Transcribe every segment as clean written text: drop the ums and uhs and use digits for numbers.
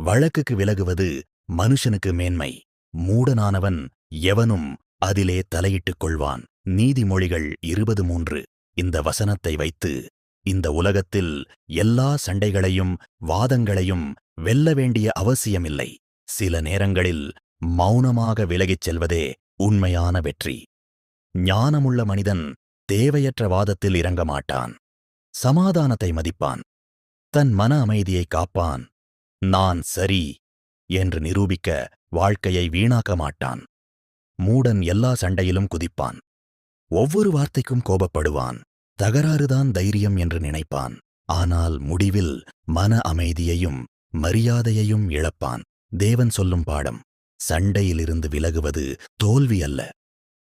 வழக்குக்கு விலகுவது மனுஷனுக்கு மேன்மை. மூடனானவன் எவனும் அதிலே தலையிட்டுக் கொள்வான். நீதிமொழிகள் 23. இந்த வசனத்தை வைத்து இந்த உலகத்தில் எல்லா சண்டைகளையும் வாதங்களையும் வெல்ல வேண்டிய அவசியமில்லை. சில நேரங்களில் மௌனமாக விலகிச் செல்வதே உண்மையான வெற்றி. ஞானமுள்ள மனிதன் தேவையற்ற வாதத்தில் இறங்க மாட்டான். சமாதானத்தை மதிப்பான். தன் மன அமைதியை காப்பான். நான் சரி என்று நிரூபிக்க வாழ்க்கையை வீணாக்க மாட்டான். மூடன் எல்லா சண்டையிலும் குதிப்பான். ஒவ்வொரு வார்த்தைக்கும் கோபப்படுவான். தகராறுதான் தைரியம் என்று நினைப்பான். ஆனால் முடிவில் மன அமைதியையும் மரியாதையையும் இழப்பான். தேவன் சொல்லும் பாடம்: சண்டையிலிருந்து விலகுவது தோல்வி அல்ல,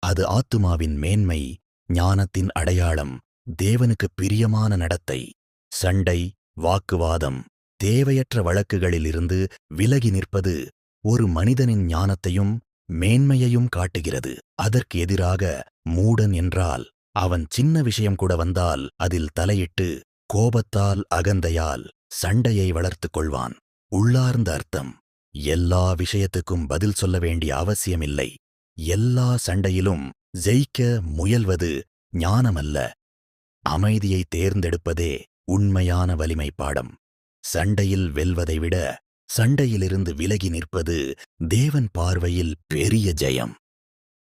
அது ஆத்துமாவின் மேன்மை, ஞானத்தின் அடையாளம், தேவனுக்கு பிரியமான நடத்தை. சண்டை, வாக்குவாதம், தேவையற்ற வழக்குகளிலிருந்து விலகி நிற்பது ஒரு மனிதனின் ஞானத்தையும் மேன்மையையும் காட்டுகிறது. அதற்கு எதிராக மூடன் என்றால் அவன் சின்ன விஷயம் கூட வந்தால் அதில் தலையிட்டு கோபத்தால் அகந்தையால் சண்டையை வளர்த்துக் கொள்வான். உள்ளார்ந்த அர்த்தம்: எல்லா விஷயத்துக்கும் பதில் சொல்ல வேண்டிய அவசியமில்லை. எல்லா சண்டையிலும் ஜெயிக்க முயல்வது ஞானமல்ல, அமைதியை தேர்ந்தெடுப்பதே உண்மையான வலிமை பாடம். சண்டையில் வெல்வதை விட சண்டையிலிருந்து விலகி நிற்பது தேவன் பார்வையில் பெரிய ஜெயம்.